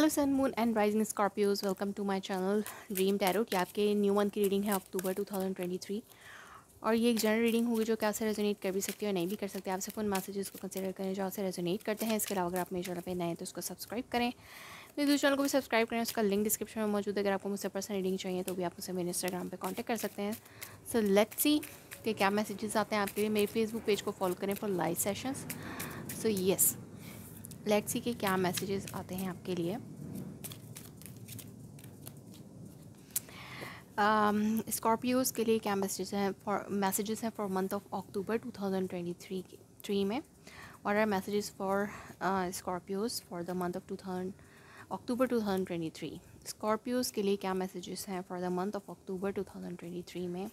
Hello sun moon and rising Scorpios, welcome to my channel Dream Tarot. कि आपके new month की reading है अक्टूबर 2023 और ये एक जनरल रीडिंग होगी जो कि आपसे रेजोनेट कर भी सकती है और नहीं भी कर सकते। आप सिर्फ उन मैसेजेस को कंसिडर करें जो आपसे रेजोनेट करते हैं। इसके अलावा अगर आप मेरे चैनल पे नए हैं तो उसको सब्सक्राइब करें, मेरे दूसरे चैनल को भी सब्सक्राइब करें। उसका लिंक डिस्क्रिप्शन में मौजूद है। अगर आपको मुझसे पर्सनल रीडिंग चाहिए तो भी आप मुझसे मेरे इंस्टाग्राम पर कॉन्टैक्ट कर सकते हैं। सो लेट्स सी कि क्या मैसेजेस आते हैं आपके लिए। मेरे फेसबुक पेज को फॉलो करें for live sessions. So yes, let's see कि क्या मैसेजेस आते हैं आपके लिए। स्कॉर्पियोज के लिए क्या मैसेजेस हैं फॉर मंथ ऑफ अक्टूबर 2023 में। और are messages for Scorpios for the month of October 2023। Scorpios के लिए क्या मैसेजेस हैं for the month of October 2023 में।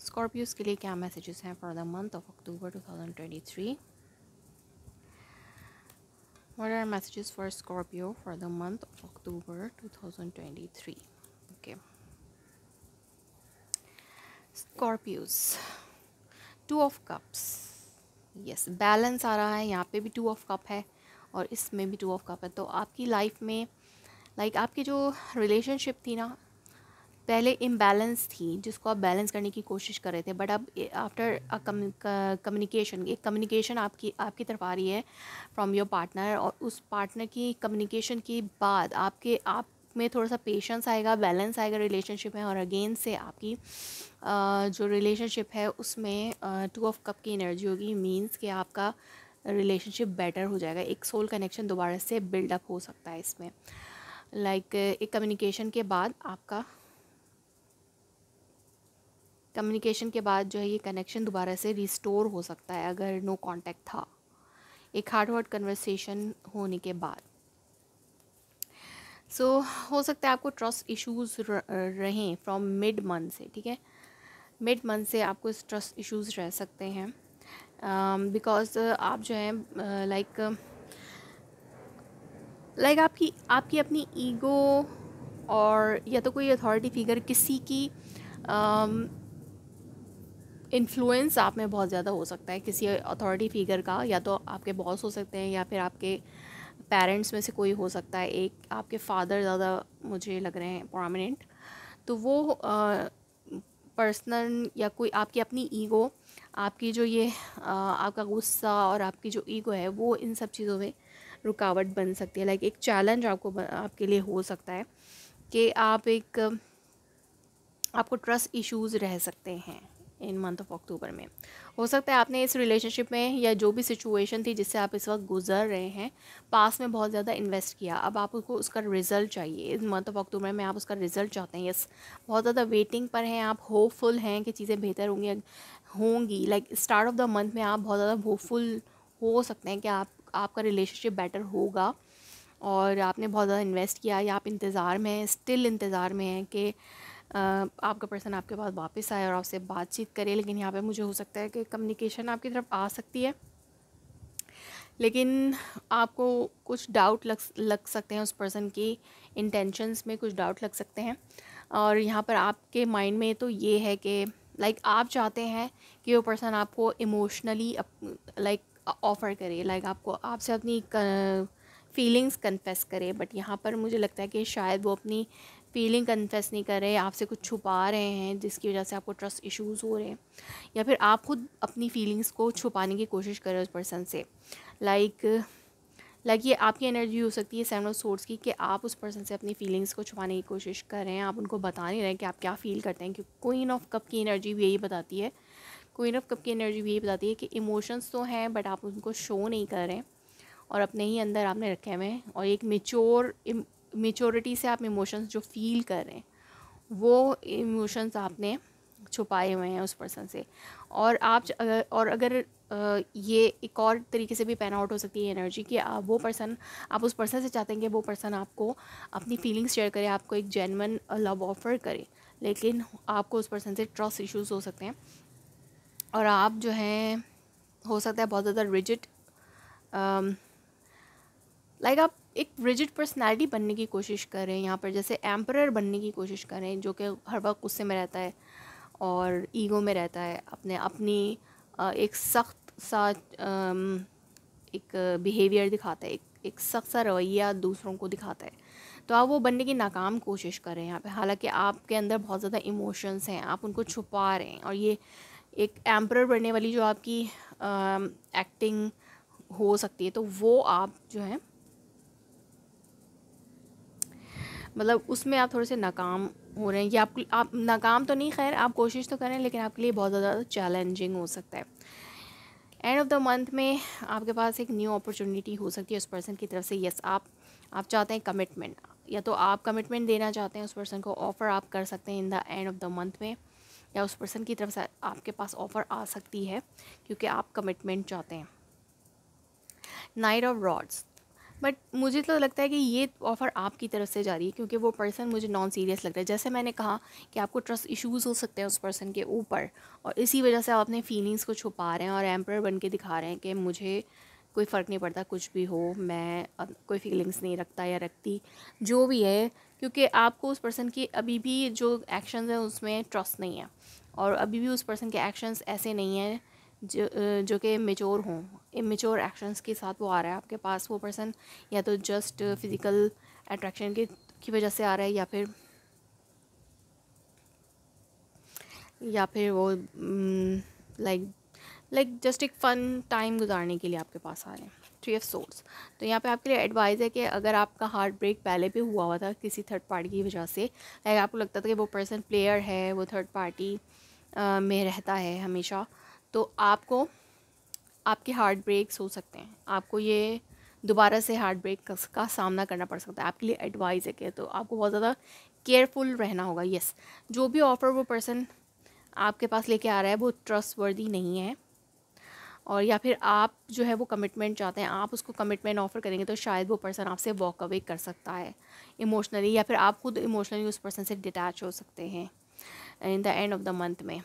स्कॉर्पियोज के लिए क्या मैसेजेस हैं for the month of October 2023। What are messages for Scorpio for the month of October 2023? Okay. Scorpios, 2 of Cups. Yes, balance आ रहा है यहाँ पे भी 2 of Cup है और इसमें भी 2 of Cup है। तो आपकी लाइफ में आपकी जो रिलेशनशिप थी ना, पहले इम्बैलेंस थी जिसको आप बैलेंस करने की कोशिश कर रहे थे, बट अब आफ्टर कम्युनिकेशन, एक कम्युनिकेशन आपकी तरफ आ रही है फ्रॉम योर पार्टनर, और उस पार्टनर की कम्युनिकेशन के बाद आप में थोड़ा सा पेशेंस आएगा, बैलेंस आएगा रिलेशनशिप में, और अगेन से आपकी जो रिलेशनशिप है उसमें 2 of Cup की एनर्जी होगी। मीन्स कि आपका रिलेशनशिप बेटर हो जाएगा, एक सोल कनेक्शन दोबारा से बिल्डअप हो सकता है इसमें। एक कम्युनिकेशन के बाद जो है ये कनेक्शन दोबारा से रिस्टोर हो सकता है अगर नो कांटेक्ट था, एक हार्ट वर्ड कन्वर्सेशन होने के बाद। हो सकता है आपको ट्रस्ट इश्यूज़ रहें फ्रॉम मिड मंथ से, ठीक है। मिड मंथ से आपको ट्रस्ट इश्यूज़ रह सकते हैं बिकॉज आप जो है आपकी अपनी ईगो, और या तो कोई अथॉरिटी फिगर, किसी की इन्फ्लुएंस आप में बहुत ज़्यादा हो सकता है, किसी अथॉरिटी फिगर का। या तो आपके बॉस हो सकते हैं या फिर आपके पेरेंट्स में से कोई हो सकता है। एक आपके फादर ज़्यादा मुझे लग रहे हैं प्रोमिनेंट। तो वो पर्सनल या कोई आपकी अपनी ईगो, आपकी जो ये आपका गुस्सा और आपकी जो ईगो है वो इन सब चीज़ों में रुकावट बन सकती है। एक चैलेंज आपके लिए हो सकता है कि आपको ट्रस्ट इश्यूज़ रह सकते हैं इन मंथ ऑफ अक्टूबर में। हो सकता है आपने इस रिलेशनशिप में या जो भी सिचुएशन थी जिससे आप इस वक्त गुजर रहे हैं, पास में बहुत ज़्यादा इन्वेस्ट किया, अब आपको उसका रिज़ल्ट चाहिए। इस मंथ ऑफ अक्टूबर में आप उसका रिज़ल्ट चाहते हैं। यस, बहुत ज़्यादा वेटिंग पर हैं आप, होपफुल हैं कि चीज़ें बेहतर होंगी। स्टार्ट ऑफ द मंथ में आप बहुत ज़्यादा होपफुल हो सकते हैं कि आपका रिलेशनशिप बेटर होगा, और आपने बहुत ज़्यादा इन्वेस्ट किया, या आप इंतज़ार में हैं, स्टिल इंतज़ार में हैं कि आपका पर्सन आपके पास वापस आए और आपसे बातचीत करे। लेकिन यहाँ पे मुझे हो सकता है कि कम्युनिकेशन आपकी तरफ आ सकती है, लेकिन आपको कुछ डाउट लग सकते हैं, उस पर्सन की इंटेंशंस में कुछ डाउट लग सकते हैं। और यहाँ पर आपके माइंड में तो ये है कि आप चाहते हैं कि वो पर्सन आपको इमोशनली ऑफ़र करे, आपसे अपनी फीलिंग्स कन्फेस करे। बट यहाँ पर मुझे लगता है कि शायद वो अपनी फीलिंग कन्फेस नहीं कर रहे, आपसे कुछ छुपा रहे हैं जिसकी वजह से आपको ट्रस्ट इश्यूज़ हो रहे हैं, या फिर आप खुद अपनी फीलिंग्स को छुपाने की कोशिश कर रहे हो उस पर्सन से। ये आपकी एनर्जी हो सकती है 7 ऑफ सोर्ड्स की, कि आप उस पर्सन से अपनी फीलिंग्स को छुपाने की कोशिश कर रहे हैं, आप उनको बता नहीं रहे कि आप क्या फ़ील करते हैं। क्योंकि क्वीन ऑफ कप की एनर्जी भी यही बताती है, कि इमोशंस तो हैं बट आप उनको शो नहीं कर रहे हैं और अपने ही अंदर आपने रखे हुए हैं, और एक मेच्योरिटी से आप इमोशंस जो फील कर रहे हैं वो इमोशंस आपने छुपाए हुए हैं उस पर्सन से। और अगर ये एक और तरीके से भी पैन आउट हो सकती है एनर्जी, कि आप उस पर्सन से चाहते हैं कि वो पर्सन आपको अपनी फीलिंग्स शेयर करे, आपको एक जेन्युइन लव ऑफर करे, लेकिन आपको उस पर्सन से ट्रस्ट इश्यूज़ हो सकते हैं, और आप जो हैं हो सकता है बहुत ज़्यादा रिजिड, आप एक रिजिड पर्सनालिटी बनने की कोशिश कर रहे हैं। यहाँ पर जैसे एम्परर बनने की कोशिश कर रहे हैं, जो कि हर वक्त गुस्से में रहता है और ईगो में रहता है, एक सख्त सा एक बिहेवियर दिखाता है, एक एक सख्त सा रवैया दूसरों को दिखाता है, तो आप वो बनने की नाकाम कोशिश कर रहे हैं यहाँ पे। हालांकि आपके अंदर बहुत ज़्यादा इमोशंस हैं, आप उनको छुपा रहे हैं, और ये एक एम्परर बनने वाली जो आपकी एक्टिंग हो सकती है, तो वो आप जो है मतलब उसमें आप थोड़े से नाकाम हो रहे हैं। ये आप नाकाम तो नहीं, खैर आप कोशिश तो करें, लेकिन आपके लिए बहुत ज़्यादा चैलेंजिंग हो सकता है। एंड ऑफ द मंथ में आपके पास एक न्यू अपॉर्चुनिटी हो सकती है उस पर्सन की तरफ से। यस, आप चाहते हैं कमिटमेंट, या तो आप कमिटमेंट देना चाहते हैं उस पर्सन को, ऑफ़र आप कर सकते हैं in the end of the month में, या उस पर्सन की तरफ से आपके पास ऑफ़र आ सकती है क्योंकि आप कमिटमेंट चाहते हैं। नाइट ऑफ रॉड्स, बट मुझे तो लगता है कि ये ऑफ़र आपकी तरफ से जा रही है क्योंकि वो पर्सन मुझे नॉन सीरियस लग रहा है। जैसे मैंने कहा कि आपको ट्रस्ट इश्यूज़ हो सकते हैं उस पर्सन के ऊपर, और इसी वजह से आप अपने फीलिंग्स को छुपा रहे हैं और एम्परर बन के दिखा रहे हैं कि मुझे कोई फ़र्क नहीं पड़ता, कुछ भी हो, मैं अब कोई फीलिंग्स नहीं रखता या रखती, जो भी है, क्योंकि आपको उस पर्सन की अभी भी जो एक्शंस हैं उसमें ट्रस्ट नहीं है, और अभी भी उस पर्सन के एक्शंस ऐसे नहीं हैं जो कि मेच्योर हों। इमेच्योर एक्शंस के साथ वो आ रहा है आपके पास। वो पर्सन या तो जस्ट फिज़िकल अट्रैक्शन की वजह से आ रहा है, या फिर वो लाइक जस्ट एक फ़न टाइम गुजारने के लिए आपके पास आ रहे हैं। 3 ऑफ सोर्ड्स, तो यहाँ पे आपके लिए एडवाइस है कि अगर आपका हार्ट ब्रेक पहले भी हुआ था किसी थर्ड पार्टी की वजह से, लाइक आपको लगता था कि वो पर्सन प्लेयर है, वो थर्ड पार्टी में रहता है हमेशा, तो आपको आपके हार्ट ब्रेक्स हो सकते हैं, आपको ये दोबारा से हार्ट ब्रेक का सामना करना पड़ सकता है। आपके लिए एडवाइस है कि तो आपको बहुत ज़्यादा केयरफुल रहना होगा। यस, जो भी ऑफ़र वो पर्सन आपके पास लेके आ रहा है वो ट्रस्टवर्दी नहीं है, और या फिर आप जो है वो कमिटमेंट चाहते हैं, आप उसको कमिटमेंट ऑफ़र करेंगे तो शायद वो पर्सन आपसे वॉक अवे कर सकता है इमोशनली, या फिर आप खुद इमोशनली उस पर्सन से डिटैच हो सकते हैं in the end of the month में।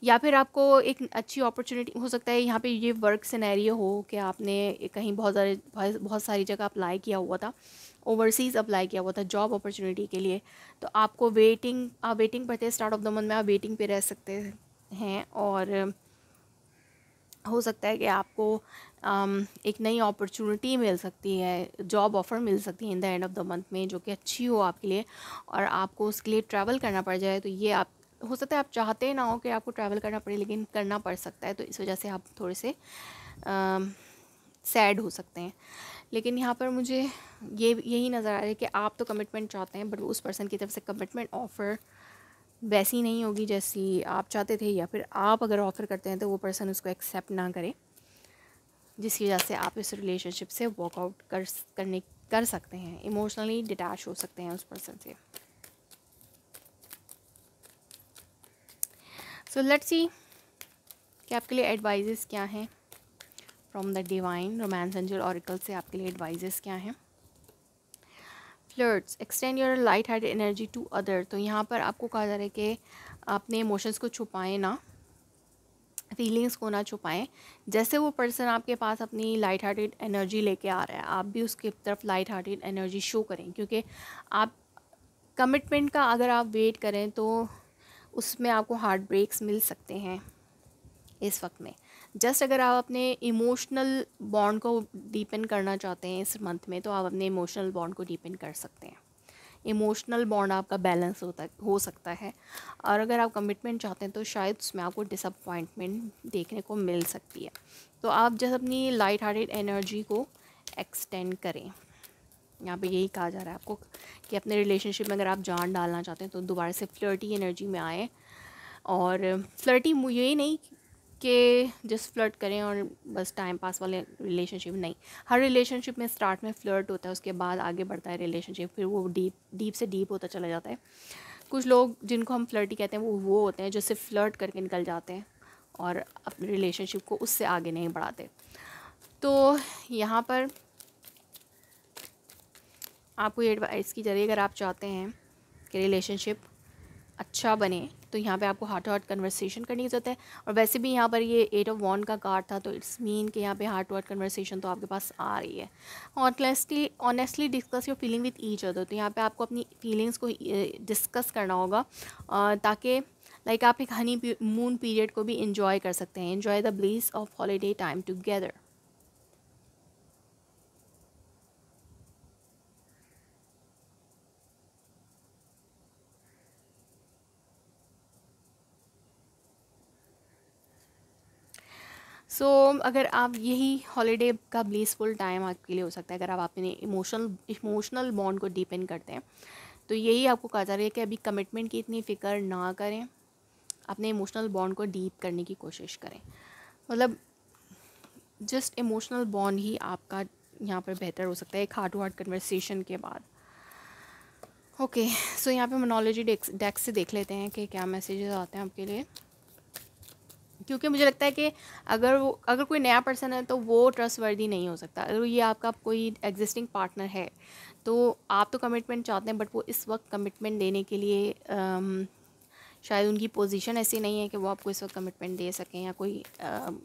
या फिर आपको एक अच्छी अपॉर्चुनिटी हो सकता है यहाँ पे ये वर्क सिनेरियो हो कि आपने कहीं बहुत सारी जगह अप्लाई किया हुआ था, ओवरसीज़ अप्लाई किया हुआ था जॉब अपॉर्चुनिटी के लिए, तो आपको आप वेटिंग पड़ते हैं, स्टार्ट ऑफ द मंथ में आप वेटिंग पे रह सकते हैं, और हो सकता है कि आपको एक नई अपॉर्चुनिटी मिल सकती है, जॉब ऑफ़र मिल सकती है in the end of the month में, जो कि अच्छी हो आपके लिए, और आपको उसके लिए ट्रैवल करना पड़ जाए। तो ये आप हो सकता है आप चाहते ना हो कि आपको ट्रैवल करना पड़े, लेकिन करना पड़ सकता है, तो इस वजह से आप थोड़े से सैड हो सकते हैं। लेकिन यहाँ पर मुझे यही नज़र आ रहा है कि आप तो कमिटमेंट चाहते हैं, बट उस पर्सन की तरफ से कमिटमेंट ऑफ़र वैसी नहीं होगी जैसी आप चाहते थे, या फिर आप अगर ऑफ़र करते हैं तो वो पर्सन उसको एक्सेप्ट ना करे, जिसकी वजह से आप इस रिलेशनशिप से वॉकआउट कर सकते हैं, इमोशनली डिटैच हो सकते हैं उस पर्सन से। सो लेट्स सी कि आपके लिए एडवाइजेस क्या हैं from the divine romance angel oracle से। आपके लिए एडवाइजेस क्या हैं? Flirts, extend your light hearted energy to other, तो यहाँ पर आपको कहा जा रहा है कि अपने इमोशंस को छुपाएं ना, फीलिंग्स को ना छुपाएं। जैसे वो पर्सन आपके पास अपनी लाइट हार्टेड एनर्जी लेके आ रहा है, आप भी उसकी तरफ लाइट हार्टेड एनर्जी शो करें, क्योंकि आप कमिटमेंट का अगर आप वेट करें तो उसमें आपको हार्ट ब्रेक्स मिल सकते हैं इस वक्त में। जस्ट अगर आप अपने इमोशनल बॉन्ड को डीपन करना चाहते हैं इस मंथ में, तो आप अपने इमोशनल बॉन्ड को डीपन कर सकते हैं। इमोशनल बॉन्ड आपका बैलेंस हो सकता है, और अगर आप कमिटमेंट चाहते हैं तो शायद उसमें आपको डिसअपॉइंटमेंट देखने को मिल सकती है। तो आप जस्ट अपनी लाइट हार्टेड एनर्जी को एक्सटेंड करें। यहाँ पे यही कहा जा रहा है आपको कि अपने रिलेशनशिप में अगर आप जान डालना चाहते हैं तो दोबारा से फ्लर्टी एनर्जी में आएँ, और फ्लर्टी यही नहीं कि जस्ट फ्लर्ट करें और बस टाइम पास वाले रिलेशनशिप नहीं। हर रिलेशनशिप में स्टार्ट में फ्लर्ट होता है, उसके बाद आगे बढ़ता है रिलेशनशिप, फिर वो डीप से डीप होता चला जाता है। कुछ लोग जिनको हम फ्लर्टी कहते हैं वो होते हैं जो सिर्फ फ्लर्ट करके निकल जाते हैं और अपने रिलेशनशिप को उससे आगे नहीं बढ़ाते। तो यहाँ पर आपको ये एडवाइस की जा रही है, अगर आप चाहते हैं कि रिलेशनशिप अच्छा बने तो यहाँ पे आपको हार्ट टू हार्ट कन्वर्सेशन करने की ज़रूरत है। और वैसे भी यहाँ पर ये 8 ऑफ वॉन्ड का कार्ड था, तो इट्स मीन कि यहाँ पे हार्ट टू हार्ट कन्वर्सेशन तो आपके पास आ रही है। Honestly discuss your feeling with each other, तो यहाँ पे आपको अपनी फीलिंग्स को डिस्कस करना होगा, ताकि लाइक आप एक हनी मून पीरियड को भी इंजॉय कर सकते हैं। Enjoy the bliss of holiday time together. So अगर आप यही हॉलीडे का ब्लीसफुल टाइम आपके लिए हो सकता है अगर आप अपने इमोशनल बॉन्ड को डीपेन करते हैं। तो यही आपको कहा जा रहा है कि अभी कमिटमेंट की इतनी फ़िक्र ना करें, अपने इमोशनल बॉन्ड को डीप करने की कोशिश करें। मतलब जस्ट इमोशनल बॉन्ड ही आपका यहाँ पर बेहतर हो सकता है एक हार्ट टू हार्ट कन्वर्सेशन के बाद। ओके, सो यहाँ पे मोनोलॉजी डेक्स से देख लेते हैं कि क्या मैसेजेस आते हैं आपके लिए, क्योंकि मुझे लगता है कि अगर कोई नया पर्सन है तो वो ट्रस्टवर्दी नहीं हो सकता। अगर ये आपका कोई एग्जिस्टिंग पार्टनर है तो आप तो कमिटमेंट चाहते हैं, बट वो इस वक्त कमिटमेंट देने के लिए शायद उनकी पोजीशन ऐसी नहीं है कि वो आपको इस वक्त कमिटमेंट दे सकें या कोई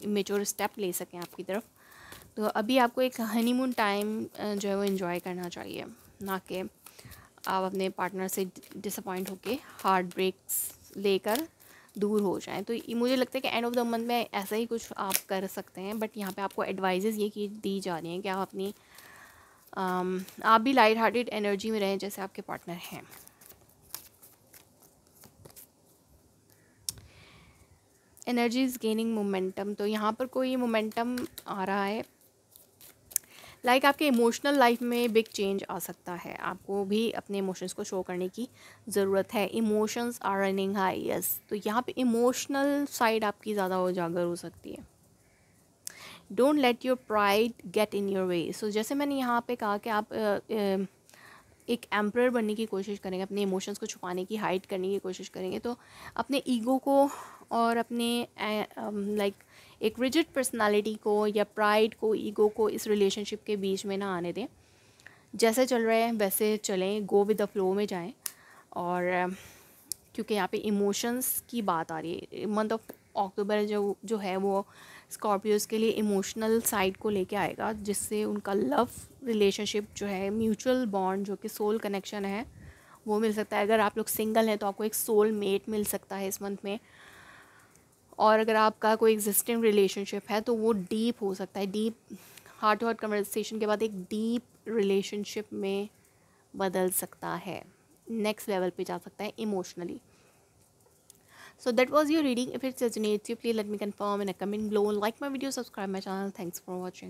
मेच्योर स्टेप ले सकें आपकी तरफ। तो अभी आपको एक हनीमून टाइम जो है वो इन्जॉय करना चाहिए, ना कि आप अपने पार्टनर से डिसअपॉइंट होके हार्ट ब्रेक्स लेकर दूर हो जाएं। तो मुझे लगता है कि एंड ऑफ द मंथ में ऐसा ही कुछ आप कर सकते हैं, बट यहाँ पे आपको एडवाइजेस ये की दी जा रही हैं कि आप अपनी आप भी लाइट हार्टेड एनर्जी में रहें जैसे आपके पार्टनर हैं। एनर्जी इज़ गेनिंग मोमेंटम, तो यहाँ पर कोई मोमेंटम आ रहा है। लाइक आपके इमोशनल लाइफ में बिग चेंज आ सकता है, आपको भी अपने इमोशंस को शो करने की ज़रूरत है। Emotions are running high, yes, तो यहाँ पे इमोशनल साइड आपकी ज़्यादा उजागर हो सकती है। Don't let your pride get in your way. So जैसे मैंने यहाँ पे कहा कि आप एक एम्परर बनने की कोशिश करेंगे, अपने इमोशंस को छुपाने की, हाइड करने की कोशिश करेंगे, तो अपने ईगो को और अपने लाइक एक रिजिड पर्सनालिटी को या प्राइड को, ईगो को इस रिलेशनशिप के बीच में ना आने दें। जैसे चल रहे हैं वैसे चलें, गो विद द फ्लो में जाएं। और क्योंकि यहाँ पे इमोशंस की बात आ रही है, मंथ ऑफ अक्टूबर जो है वो स्कॉर्पियोज़ के लिए इमोशनल साइड को लेके आएगा, जिससे उनका लव रिलेशनशिप जो है, म्यूचुअल बॉन्ड जो कि सोल कनेक्शन है, वो मिल सकता है। अगर आप लोग सिंगल हैं तो आपको एक सोल मेट मिल सकता है इस मंथ में, और अगर आपका कोई एग्जिस्टिंग रिलेशनशिप है तो वो डीप हो सकता है, deep heart to heart conversation के बाद एक डीप रिलेशनशिप में बदल सकता है, नेक्स्ट लेवल पे जा सकता है emotionally. So that was your reading. If it resonates you, please let me confirm in a comment below. Like my video, subscribe my channel. Thanks for watching.